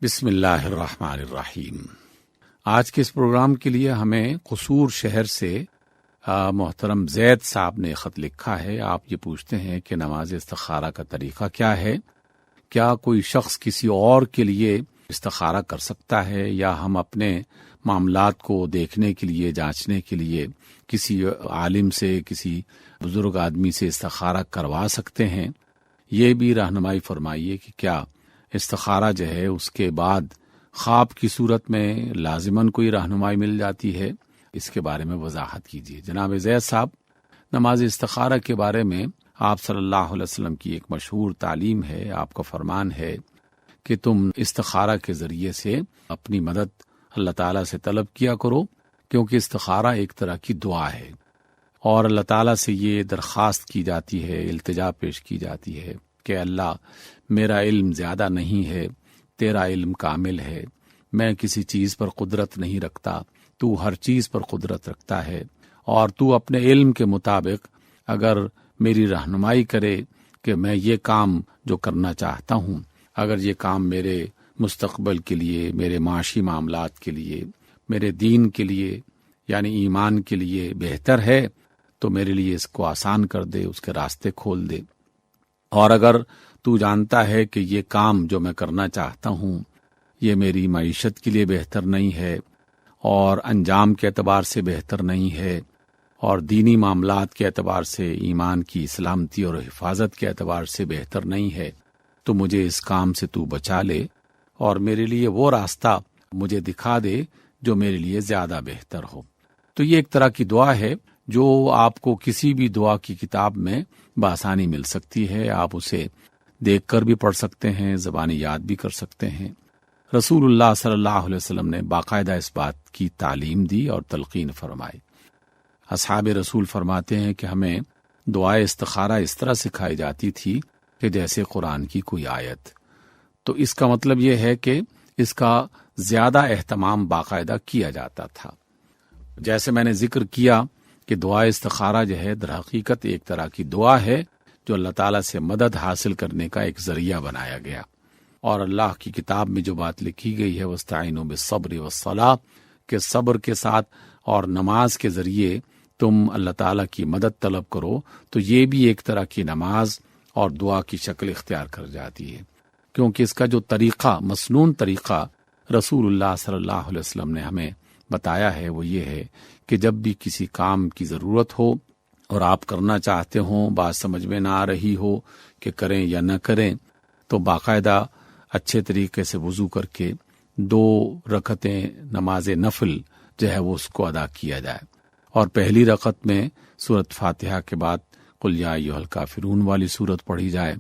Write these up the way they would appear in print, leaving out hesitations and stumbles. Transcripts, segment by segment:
بسم اللہ الرحمن الرحیم۔ آج کے اس پروگرام کے لیے ہمیں قصور شہر سے محترم زید صاحب نے خط لکھا ہے۔ آپ یہ پوچھتے ہیں کہ نماز استخارہ کا طریقہ کیا ہے؟ کیا کوئی شخص کسی اور کے لیے استخارہ کر سکتا ہے، یا ہم اپنے معاملات کو دیکھنے کے لیے، جانچنے کے لیے کسی عالم سے، کسی بزرگ آدمی سے استخارہ کروا سکتے ہیں؟ یہ بھی رہنمائی فرمائیے کہ کیا استخارہ جو ہے اس کے بعد خواب کی صورت میں لازماً کوئی رہنمائی مل جاتی ہے؟ اس کے بارے میں وضاحت کیجیے۔ جناب زید صاحب، نماز استخارہ کے بارے میں آپ صلی اللہ علیہ وسلم کی ایک مشہور تعلیم ہے، آپ کا فرمان ہے کہ تم استخارہ کے ذریعے سے اپنی مدد اللہ تعالیٰ سے طلب کیا کرو، کیونکہ استخارہ ایک طرح کی دعا ہے، اور اللہ تعالیٰ سے یہ درخواست کی جاتی ہے، التجا پیش کی جاتی ہے کہ اللہ، میرا علم زیادہ نہیں ہے، تیرا علم کامل ہے، میں کسی چیز پر قدرت نہیں رکھتا، تو ہر چیز پر قدرت رکھتا ہے، اور تو اپنے علم کے مطابق اگر میری رہنمائی کرے کہ میں یہ کام جو کرنا چاہتا ہوں، اگر یہ کام میرے مستقبل کے لیے، میرے معاشی معاملات کے لیے، میرے دین کے لیے یعنی ایمان کے لیے بہتر ہے، تو میرے لیے اس کو آسان کر دے، اس کے راستے کھول دے۔ اور اگر تو جانتا ہے کہ یہ کام جو میں کرنا چاہتا ہوں یہ میری معیشت کے لیے بہتر نہیں ہے، اور انجام کے اعتبار سے بہتر نہیں ہے، اور دینی معاملات کے اعتبار سے، ایمان کی سلامتی اور حفاظت کے اعتبار سے بہتر نہیں ہے، تو مجھے اس کام سے تو بچا لے، اور میرے لیے وہ راستہ مجھے دکھا دے جو میرے لیے زیادہ بہتر ہو۔ تو یہ ایک طرح کی دعا ہے جو آپ کو کسی بھی دعا کی کتاب میں بآسانی مل سکتی ہے، آپ اسے دیکھ کر بھی پڑھ سکتے ہیں، زبانی یاد بھی کر سکتے ہیں۔ رسول اللہ صلی اللہ علیہ وسلم نے باقاعدہ اس بات کی تعلیم دی اور تلقین فرمائی۔ اصحاب رسول فرماتے ہیں کہ ہمیں دعائے استخارہ اس طرح سکھائی جاتی تھی کہ جیسے قرآن کی کوئی آیت۔ تو اس کا مطلب یہ ہے کہ اس کا زیادہ اہتمام باقاعدہ کیا جاتا تھا۔ جیسے میں نے ذکر کیا کہ دعائے استخارہ جو ہے در حقیقت ایک طرح کی دعا ہے جو اللہ تعالیٰ سے مدد حاصل کرنے کا ایک ذریعہ بنایا گیا، اور اللہ کی کتاب میں جو بات لکھی گئی ہے وَاسْتَعِینُوا بِالصَّبْرِ وَالصَّلَاةِ، کہ صبر کے ساتھ اور نماز کے ذریعے تم اللہ تعالیٰ کی مدد طلب کرو، تو یہ بھی ایک طرح کی نماز اور دعا کی شکل اختیار کر جاتی ہے، کیونکہ اس کا جو طریقہ، مسنون طریقہ رسول اللہ صلی اللہ علیہ وسلم نے ہمیں بتایا ہے وہ یہ ہے کہ جب بھی کسی کام کی ضرورت ہو اور آپ کرنا چاہتے ہوں، بات سمجھ میں نہ آ رہی ہو کہ کریں یا نہ کریں، تو باقاعدہ اچھے طریقے سے وضو کر کے 2 رکعتیں نماز نفل جو ہے وہ اس کو ادا کیا جائے، اور پہلی رکعت میں سورۃ فاتحہ کے بعد قل یا ایھا الکافرون والی سورت پڑھی جائے،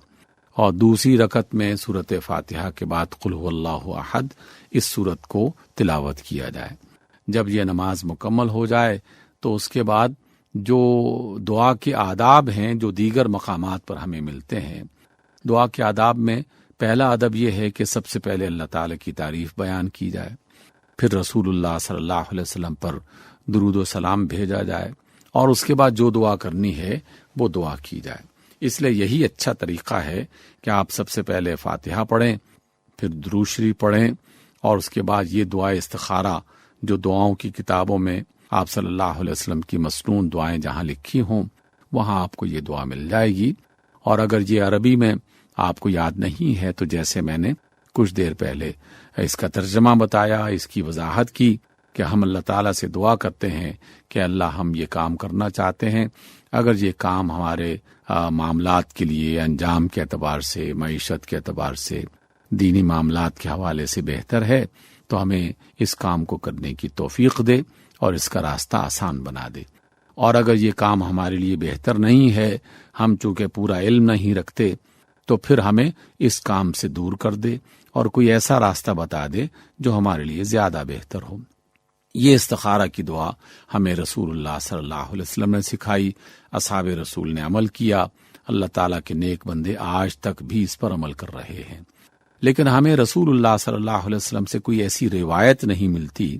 اور دوسری رکعت میں سورۃ فاتحہ کے بعد قل ھو اللہ احد اس سورت کو تلاوت کیا جائے۔ جب یہ نماز مکمل ہو جائے تو اس کے بعد جو دعا کے آداب ہیں جو دیگر مقامات پر ہمیں ملتے ہیں، دعا کے آداب میں پہلا ادب یہ ہے کہ سب سے پہلے اللہ تعالیٰ کی تعریف بیان کی جائے، پھر رسول اللہ صلی اللہ علیہ وسلم پر درود و سلام بھیجا جائے، اور اس کے بعد جو دعا کرنی ہے وہ دعا کی جائے۔ اس لیے یہی اچھا طریقہ ہے کہ آپ سب سے پہلے فاتحہ پڑھیں، پھر درود شریف پڑھیں، اور اس کے بعد یہ دعائے استخارہ جو دعاؤں کی کتابوں میں آپ صلی اللہ علیہ وسلم کی مسنون دعائیں جہاں لکھی ہوں وہاں آپ کو یہ دعا مل جائے گی۔ اور اگر یہ عربی میں آپ کو یاد نہیں ہے تو جیسے میں نے کچھ دیر پہلے اس کا ترجمہ بتایا، اس کی وضاحت کی کہ ہم اللہ تعالیٰ سے دعا کرتے ہیں کہ اللہ، ہم یہ کام کرنا چاہتے ہیں، اگر یہ کام ہمارے معاملات کے لیے انجام کے اعتبار سے، معیشت کے اعتبار سے، دینی معاملات کے حوالے سے بہتر ہے تو ہمیں اس کام کو کرنے کی توفیق دے اور اس کا راستہ آسان بنا دے، اور اگر یہ کام ہمارے لیے بہتر نہیں ہے، ہم چونکہ پورا علم نہیں رکھتے، تو پھر ہمیں اس کام سے دور کر دے اور کوئی ایسا راستہ بتا دے جو ہمارے لیے زیادہ بہتر ہو۔ یہ استخارہ کی دعا ہمیں رسول اللہ صلی اللہ علیہ وسلم نے سکھائی، اصحاب رسول نے عمل کیا، اللہ تعالیٰ کے نیک بندے آج تک بھی اس پر عمل کر رہے ہیں۔ لیکن ہمیں رسول اللہ صلی اللہ علیہ وسلم سے کوئی ایسی روایت نہیں ملتی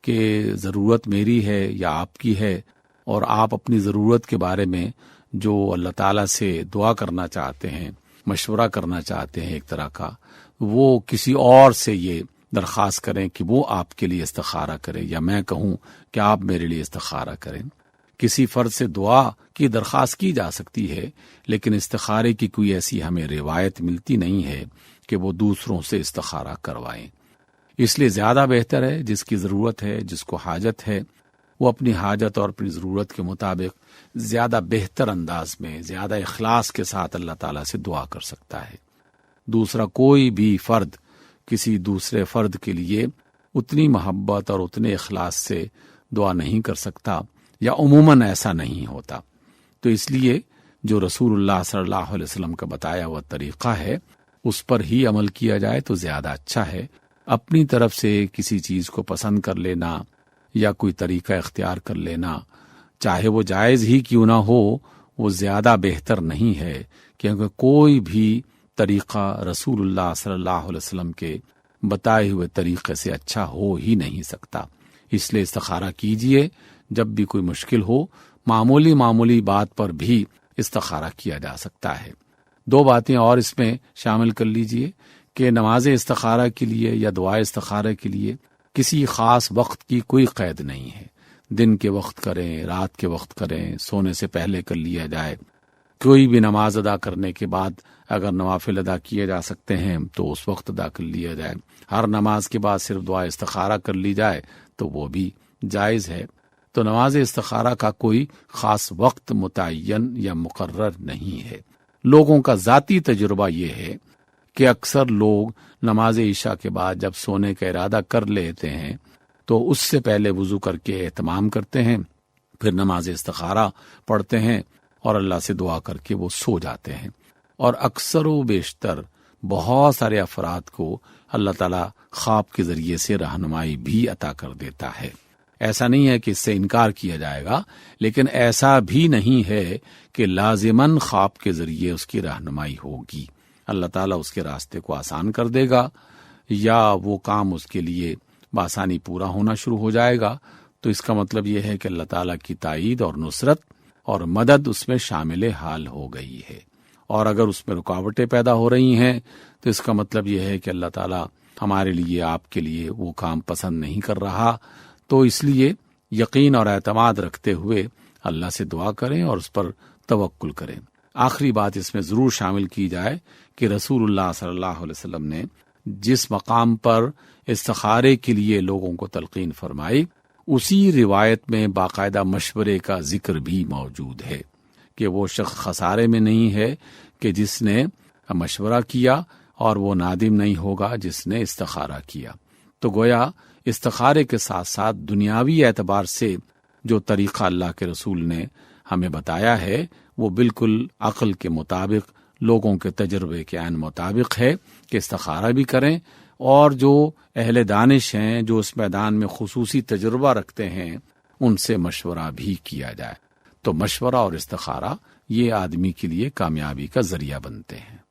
کہ ضرورت میری ہے یا آپ کی ہے، اور آپ اپنی ضرورت کے بارے میں جو اللہ تعالیٰ سے دعا کرنا چاہتے ہیں، مشورہ کرنا چاہتے ہیں ایک طرح کا، وہ کسی اور سے یہ درخواست کریں کہ وہ آپ کے لیے استخارہ کرے، یا میں کہوں کہ آپ میرے لیے استخارہ کریں۔ کسی فرد سے دعا کی درخواست کی جا سکتی ہے، لیکن استخارے کی کوئی ایسی ہمیں روایت ملتی نہیں ہے کہ وہ دوسروں سے استخارہ کروائیں۔ اس لیے زیادہ بہتر ہے جس کی ضرورت ہے، جس کو حاجت ہے، وہ اپنی حاجت اور اپنی ضرورت کے مطابق زیادہ بہتر انداز میں، زیادہ اخلاص کے ساتھ اللہ تعالیٰ سے دعا کر سکتا ہے۔ دوسرا کوئی بھی فرد کسی دوسرے فرد کے لیے اتنی محبت اور اتنے اخلاص سے دعا نہیں کر سکتا، یا عموماً ایسا نہیں ہوتا۔ تو اس لیے جو رسول اللہ صلی اللہ علیہ وسلم کا بتایا ہوا طریقہ ہے اس پر ہی عمل کیا جائے تو زیادہ اچھا ہے۔ اپنی طرف سے کسی چیز کو پسند کر لینا یا کوئی طریقہ اختیار کر لینا، چاہے وہ جائز ہی کیوں نہ ہو، وہ زیادہ بہتر نہیں ہے، کیونکہ کوئی بھی طریقہ رسول اللہ صلی اللہ علیہ وسلم کے بتائے ہوئے طریقے سے اچھا ہو ہی نہیں سکتا۔ اس لیے استخارہ کیجئے جب بھی کوئی مشکل ہو، معمولی بات پر بھی استخارہ کیا جا سکتا ہے۔ دو باتیں اور اس میں شامل کر لیجئے کہ نماز استخارہ کے لیے یا دعا استخارہ کے لیے کسی خاص وقت کی کوئی قید نہیں ہے۔ دن کے وقت کریں، رات کے وقت کریں، سونے سے پہلے کر لیا جائے، کوئی بھی نماز ادا کرنے کے بعد اگر نوافل ادا کیے جا سکتے ہیں تو اس وقت ادا کر لیا جائے، ہر نماز کے بعد صرف دعا استخارہ کر لی جائے تو وہ بھی جائز ہے۔ تو نماز استخارہ کا کوئی خاص وقت متعین یا مقرر نہیں ہے۔ لوگوں کا ذاتی تجربہ یہ ہے کہ اکثر لوگ نماز عشاء کے بعد جب سونے کا ارادہ کر لیتے ہیں تو اس سے پہلے وضو کر کے اہتمام کرتے ہیں، پھر نماز استخارہ پڑھتے ہیں اور اللہ سے دعا کر کے وہ سو جاتے ہیں۔ اور اکثر و بیشتر بہت سارے افراد کو اللہ تعالیٰ خواب کے ذریعے سے رہنمائی بھی عطا کر دیتا ہے۔ ایسا نہیں ہے کہ اس سے انکار کیا جائے گا، لیکن ایسا بھی نہیں ہے کہ لازماً خواب کے ذریعے اس کی رہنمائی ہوگی۔ اللہ تعالیٰ اس کے راستے کو آسان کر دے گا، یا وہ کام اس کے لیے بآسانی پورا ہونا شروع ہو جائے گا۔ تو اس کا مطلب یہ ہے کہ اللہ تعالیٰ کی تائید اور نصرت اور مدد اس میں شامل حال ہو گئی ہے۔ اور اگر اس میں رکاوٹیں پیدا ہو رہی ہیں تو اس کا مطلب یہ ہے کہ اللہ تعالیٰ ہمارے لیے، آپ کے لیے وہ کام پسند نہیں کر رہا۔ تو اس لیے یقین اور اعتماد رکھتے ہوئے اللہ سے دعا کریں اور اس پر توکل کریں۔ آخری بات اس میں ضرور شامل کی جائے کہ رسول اللہ صلی اللہ علیہ وسلم نے جس مقام پر استخارے کے لیے لوگوں کو تلقین فرمائی، اسی روایت میں باقاعدہ مشورے کا ذکر بھی موجود ہے کہ وہ شخص خسارے میں نہیں ہے کہ جس نے مشورہ کیا، اور وہ نادم نہیں ہوگا جس نے استخارہ کیا۔ تو گویا استخارے کے ساتھ ساتھ دنیاوی اعتبار سے جو طریقہ اللہ کے رسول نے ہمیں بتایا ہے وہ بالکل عقل کے مطابق، لوگوں کے تجربے کے عین مطابق ہے کہ استخارہ بھی کریں، اور جو اہل دانش ہیں، جو اس میدان میں خصوصی تجربہ رکھتے ہیں، ان سے مشورہ بھی کیا جائے۔ تو مشورہ اور استخارہ یہ آدمی کے لیے کامیابی کا ذریعہ بنتے ہیں۔